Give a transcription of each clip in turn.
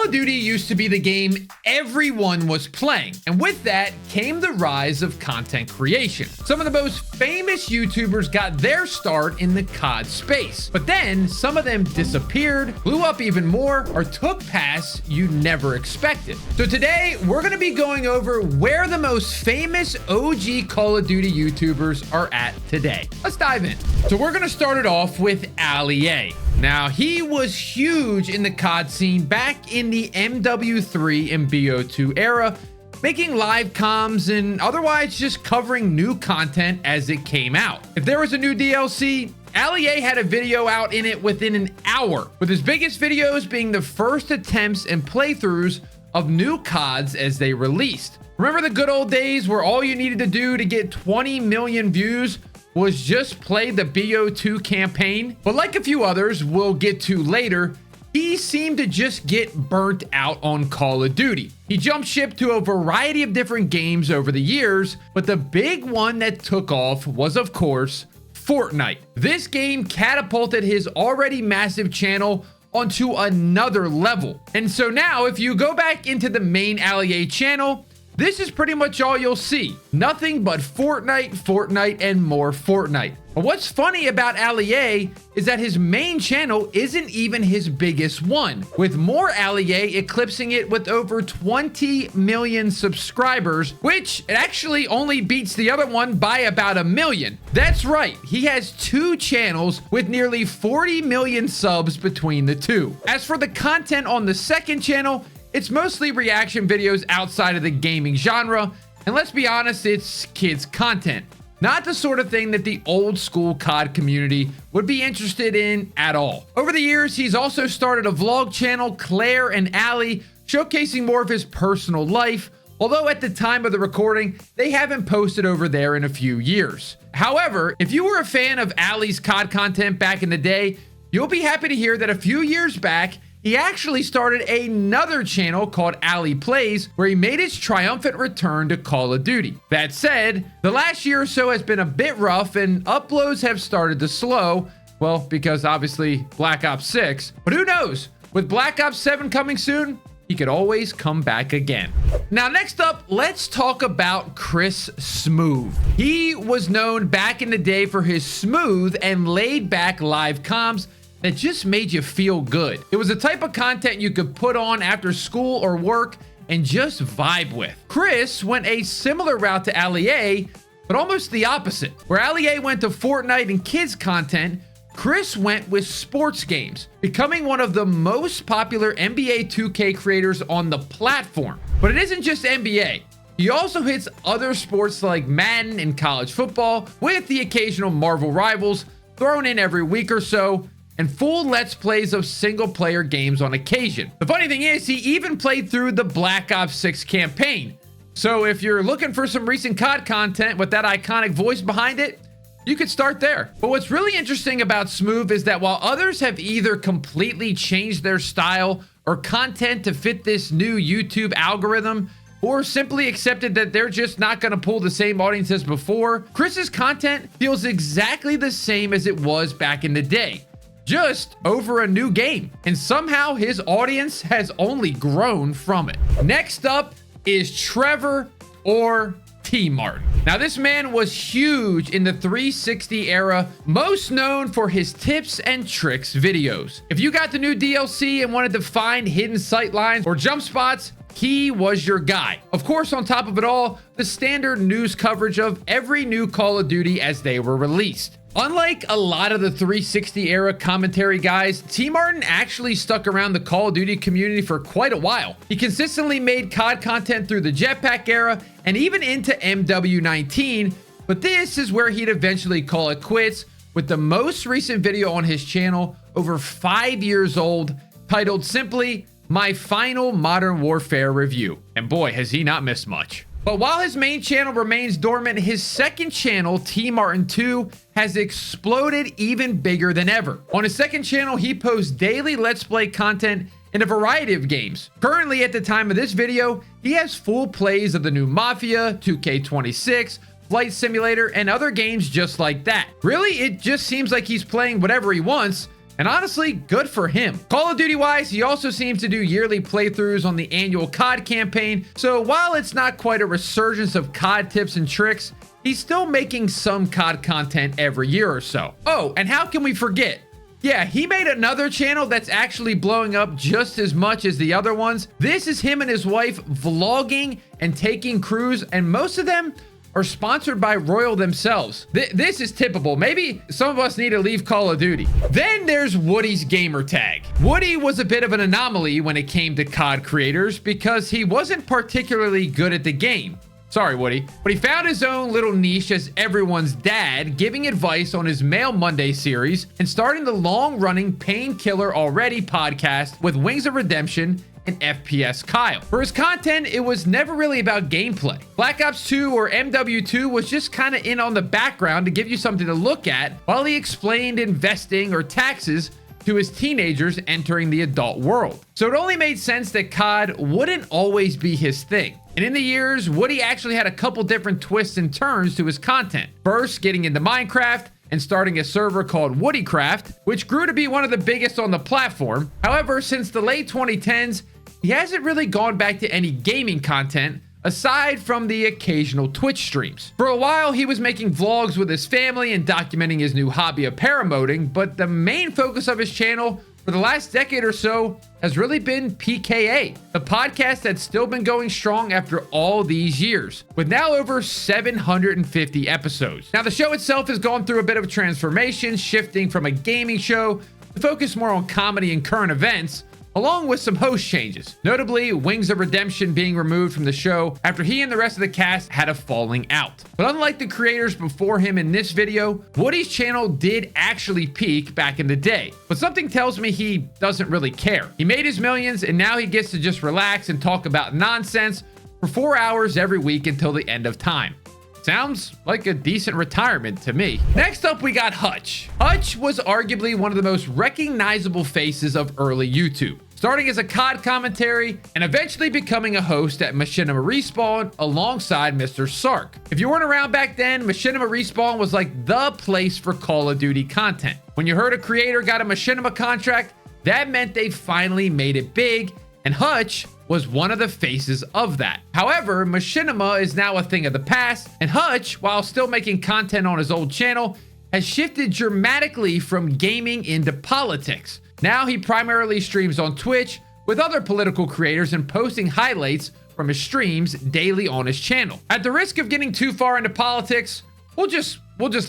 Call of Duty used to be the game everyone was playing, and with that came the rise of content creation. Some of the most famous YouTubers got their start in the COD space, but then some of them disappeared, blew up even more, or took paths you never expected. So today, we're going to be going over where the most famous OG Call of Duty YouTubers are at today. Let's dive in. So we're going to start it off with Alia. Now, he was huge in the COD scene back in the MW3 and BO2 era, making live comms and otherwise just covering new content as it came out. If there was a new DLC, Alia had a video out in it within an hour, with his biggest videos being the first attempts and playthroughs of new CODs as they released. Remember the good old days where all you needed to do to get 20 million views was just play the BO2 campaign? But like a few others we'll get to later, he seemed to just get burnt out on Call of Duty. He jumped ship to a variety of different games over the years, but the big one that took off was, of course, Fortnite. This game catapulted his already massive channel onto another level. And so now if you go back into the main Alia channel, this is pretty much all you'll see. Nothing but Fortnite, Fortnite, and more Fortnite. But what's funny about Alia is that his main channel isn't even his biggest one, with more Alia eclipsing it with over 20 million subscribers, which actually only beats the other one by about 1 million. That's right, he has two channels with nearly 40 million subs between the two. As for the content on the second channel, it's mostly reaction videos outside of the gaming genre, and let's be honest, it's kids content. Not the sort of thing that the old school COD community would be interested in at all. Over the years, he's also started a vlog channel, Claire and Ali, showcasing more of his personal life, although at the time of the recording, they haven't posted over there in a few years. However, if you were a fan of Ali's COD content back in the day, you'll be happy to hear that a few years back, he actually started another channel called Ali Plays, where he made his triumphant return to Call of Duty. That said, the last year or so has been a bit rough and uploads have started to slow, well, because obviously Black Ops 6, but who knows? With Black Ops 7 coming soon, he could always come back again. Now, next up, let's talk about Chris Smoove. He was known back in the day for his smooth and laid back live comms that just made you feel good. It was a type of content you could put on after school or work and just vibe with. Chris went a similar route to Alia, but almost the opposite. Where Alia went to Fortnite and kids content, Chris went with sports games, becoming one of the most popular NBA 2K creators on the platform. But it isn't just NBA. He also hits other sports like Madden and college football, with the occasional Marvel Rivals thrown in every week or so, and full Let's Plays of single-player games on occasion. The funny thing is, he even played through the Black Ops 6 campaign. So if you're looking for some recent COD content with that iconic voice behind it, you could start there. But what's really interesting about Smoove is that while others have either completely changed their style or content to fit this new YouTube algorithm, or simply accepted that they're just not going to pull the same audience as before, Chris's content feels exactly the same as it was back in the day, just over a new game, and somehow his audience has only grown from it. Next up is Trevor, or T-Mart. Now, this man was huge in the 360 era, most known for his tips and tricks videos. If you got the new DLC and wanted to find hidden sight lines or jump spots, he was your guy. Of course, on top of it all, the standard news coverage of every new Call of Duty as they were released. Unlike a lot of the 360 era commentary guys, T Martin actually stuck around the Call of Duty community for quite a while. He consistently made COD content through the Jetpack era and even into MW19, but this is where he'd eventually call it quits with the most recent video on his channel, over 5 years old, titled simply My Final Modern Warfare Review. And boy, has he not missed much. But while his main channel remains dormant, his second channel, T Martin 2, has exploded even bigger than ever. On his second channel, he posts daily Let's Play content in a variety of games. Currently, at the time of this video, he has full plays of the new Mafia, 2K26, Flight Simulator, and other games just like that. Really, it just seems like he's playing whatever he wants, And honestly, good for him. Call of Duty wise, he also seems to do yearly playthroughs on the annual COD campaign. So while it's not quite a resurgence of COD tips and tricks, he's still making some COD content every year or so. Oh, and how can we forget? Yeah, he made another channel that's actually blowing up just as much as the other ones. This is him and his wife vlogging and taking crews, and most of them are sponsored by Royal themselves. This is typical. Maybe some of us need to leave Call of Duty. Then there's Woody's gamer tag. Woody was a bit of an anomaly when it came to COD creators because he wasn't particularly good at the game. Sorry, Woody. But he found his own little niche as everyone's dad, giving advice on his Mail Monday series and starting the long-running Painkiller Already podcast with Wings of Redemption and FPS Kyle. For his content, it was never really about gameplay. Black Ops 2 or MW2 was just kind of in on the background to give you something to look at while he explained investing or taxes to his teenagers entering the adult world. So it only made sense that COD wouldn't always be his thing. And in the years, Woody actually had a couple different twists and turns to his content. First, getting into Minecraft and starting a server called Woodycraft, which grew to be one of the biggest on the platform. However, since the late 2010s, he hasn't really gone back to any gaming content aside from the occasional Twitch streams. For a while, he was making vlogs with his family and documenting his new hobby of paramoting, but the main focus of his channel for the last decade or so has really been PKA, the podcast that's still been going strong after all these years, with now over 750 episodes. Now, the show itself has gone through a bit of a transformation, shifting from a gaming show to focus more on comedy and current events, along with some host changes, notably Wings of Redemption being removed from the show after he and the rest of the cast had a falling out. But unlike the creators before him in this video, Woody's channel did actually peak back in the day, but something tells me he doesn't really care. He made his millions and now he gets to just relax and talk about nonsense for 4 hours every week until the end of time. Sounds like a decent retirement to me. Next up, we got Hutch. Hutch was arguably one of the most recognizable faces of early YouTube, starting as a COD commentary and eventually becoming a host at Machinima Respawn alongside Mr. Sark. If you weren't around back then, Machinima Respawn was like the place for Call of Duty content. When you heard a creator got a Machinima contract, that meant they finally made it big, and Hutch was one of the faces of that. However, Machinima is now a thing of the past, and Hutch, while still making content on his old channel, has shifted dramatically from gaming into politics. Now he primarily streams on Twitch with other political creators and posting highlights from his streams daily on his channel. At the risk of getting too far into politics, we'll just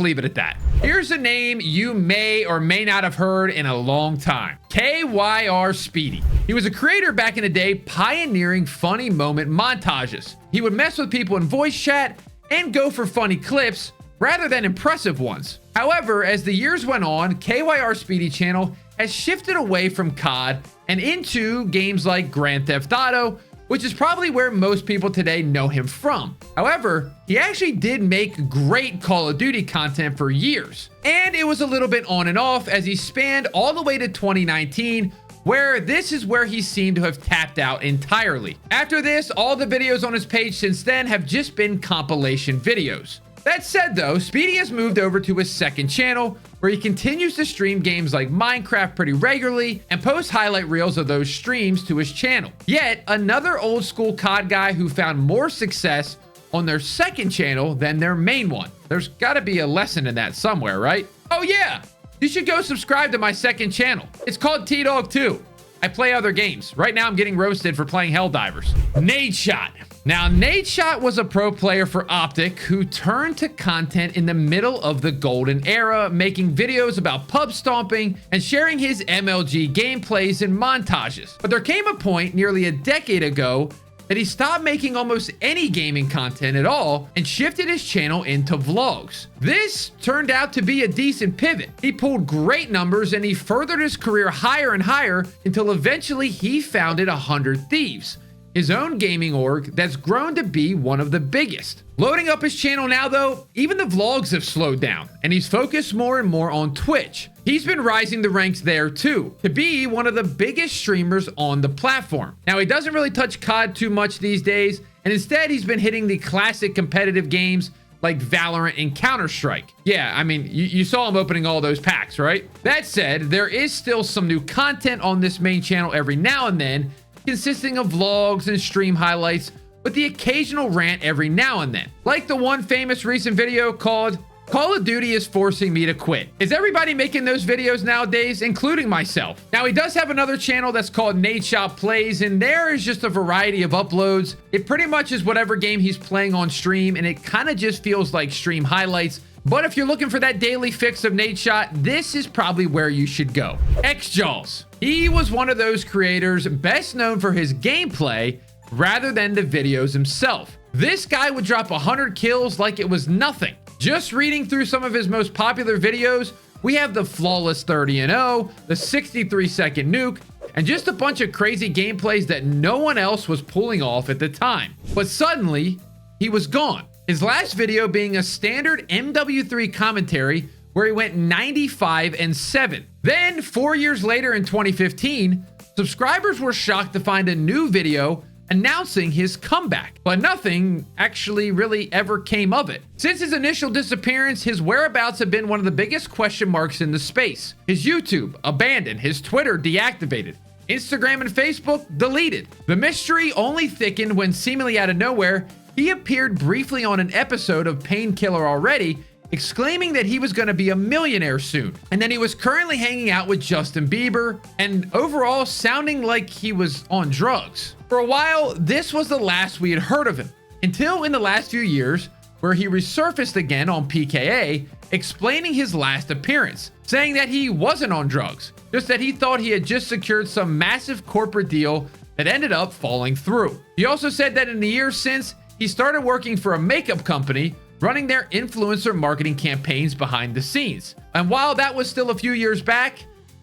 leave it at that. Here's a name you may or may not have heard in a long time. KYR Speedy. He was a creator back in the day, pioneering funny moment montages. He would mess with people in voice chat and go for funny clips rather than impressive ones. However, as the years went on, KYR Speedy channel has shifted away from COD and into games like Grand Theft Auto, which is probably where most people today know him from. However, he actually did make great Call of Duty content for years, and it was a little bit on and off as he spanned all the way to 2019, where this is where he seemed to have tapped out entirely. After this, all the videos on his page since then have just been compilation videos. That said though, Speedy has moved over to his second channel where he continues to stream games like Minecraft pretty regularly and post highlight reels of those streams to his channel. Yet another old school COD guy who found more success on their second channel than their main one. There's gotta be a lesson in that somewhere, right? Oh yeah, you should go subscribe to my second channel. It's called Tdawg 2. I play other games. Right now I'm getting roasted for playing Helldivers. Nadeshot. Now, Nadeshot was a pro player for Optic who turned to content in the middle of the golden era, making videos about pub stomping and sharing his MLG gameplays and montages. But there came a point nearly a decade ago that he stopped making almost any gaming content at all and shifted his channel into vlogs. This turned out to be a decent pivot. He pulled great numbers and he furthered his career higher and higher until eventually he founded 100 Thieves, his own gaming org that's grown to be one of the biggest. Loading up his channel now though, even the vlogs have slowed down and he's focused more and more on Twitch. He's been rising the ranks there too, to be one of the biggest streamers on the platform. Now he doesn't really touch COD too much these days, and instead he's been hitting the classic competitive games like Valorant and Counter-Strike. Yeah, I mean, you saw him opening all those packs, right? That said, there is still some new content on this main channel every now and then, consisting of vlogs and stream highlights, with the occasional rant every now and then. Like the one famous recent video called Call of Duty is Forcing Me to Quit. Is everybody making those videos nowadays, including myself? Now, he does have another channel that's called Nadeshot Plays, and there is just a variety of uploads. It pretty much is whatever game he's playing on stream, and it kind of just feels like stream highlights. But if you're looking for that daily fix of Nadeshot, this is probably where you should go. XJaws. He was one of those creators best known for his gameplay rather than the videos himself. This guy would drop 100 kills like it was nothing. Just reading through some of his most popular videos, we have the flawless 30-0, the 63-second nuke, and just a bunch of crazy gameplays that no one else was pulling off at the time. But suddenly, he was gone. His last video being a standard MW3 commentary where he went 95-7. Then, 4 years later in 2015, subscribers were shocked to find a new video announcing his comeback, but nothing actually really ever came of it. Since his initial disappearance, his whereabouts have been one of the biggest question marks in the space. His YouTube abandoned, his Twitter deactivated, Instagram and Facebook deleted. The mystery only thickened when seemingly out of nowhere, he appeared briefly on an episode of Painkiller Already, exclaiming that he was going to be a millionaire soon, and then he was currently hanging out with Justin Bieber, and overall sounding like he was on drugs. For a while, this was the last we had heard of him, until in the last few years, where he resurfaced again on PKA, explaining his last appearance, saying that he wasn't on drugs, just that he thought he had just secured some massive corporate deal that ended up falling through. He also said that in the years since, he started working for a makeup company, running their influencer marketing campaigns behind the scenes. And while that was still a few years back,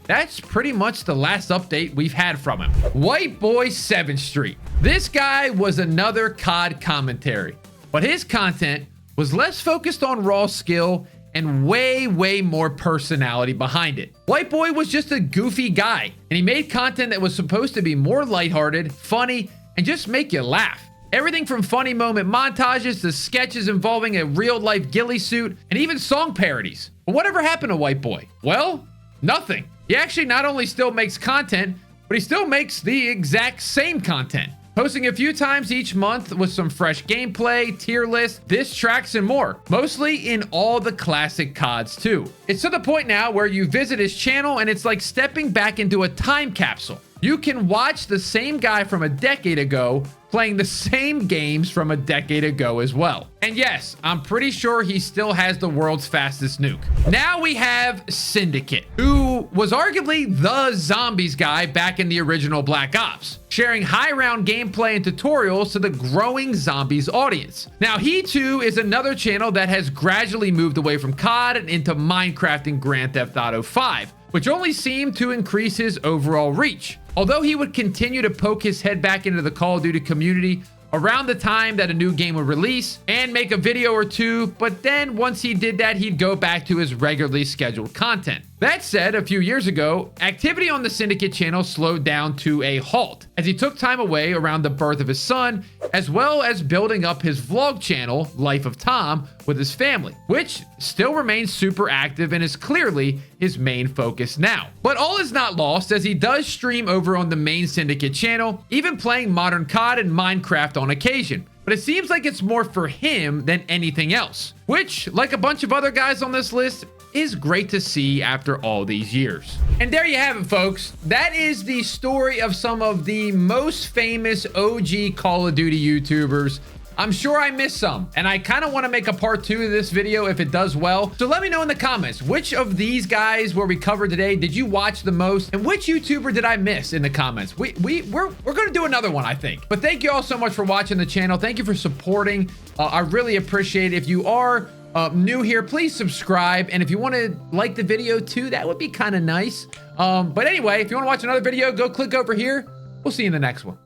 that's pretty much the last update we've had from him. White Boy 7th Street. This guy was another COD commentary, but his content was less focused on raw skill and way more personality behind it. White Boy was just a goofy guy, and he made content that was supposed to be more lighthearted, funny, and just make you laugh. Everything from funny moment montages to sketches involving a real-life ghillie suit and even song parodies. But whatever happened to White Boy? Well, nothing. He actually not only still makes content, but he still makes the exact same content, posting a few times each month with some fresh gameplay, tier lists, diss tracks, and more, mostly in all the classic CODs too. It's to the point now where you visit his channel and it's like stepping back into a time capsule. You can watch the same guy from a decade ago playing the same games from a decade ago as well. And yes, I'm pretty sure he still has the world's fastest nuke. Now we have Syndicate, who was arguably the zombies guy back in the original Black Ops, sharing high round gameplay and tutorials to the growing zombies audience. Now he too is another channel that has gradually moved away from COD and into Minecraft and Grand Theft Auto 5, which only seemed to increase his overall reach. Although he would continue to poke his head back into the Call of Duty community around the time that a new game would release and make a video or two, but then once he did that, he'd go back to his regularly scheduled content. That said, a few years ago, activity on the Syndicate channel slowed down to a halt as he took time away around the birth of his son, as well as building up his vlog channel, Life of Tom, with his family, which still remains super active and is clearly his main focus now. But all is not lost as he does stream over on the main Syndicate channel, even playing modern COD and Minecraft on occasion. But it seems like it's more for him than anything else, which, like a bunch of other guys on this list, is great to see after all these years. And there you have it, folks. That is the story of some of the most famous OG Call of Duty YouTubers. I'm sure I missed some, and I kind of want to make a part 2 of this video if it does well. So let me know in the comments, which of these guys were we covered today did you watch the most, and which YouTuber did I miss in the comments? We're going to do another one, I think. But thank you all so much for watching the channel. Thank you for supporting. I really appreciate it. If you are new here, please subscribe, and if you want to like the video too, that would be kind of nice. But anyway, if you want to watch another video, go click over here. We'll see you in the next one.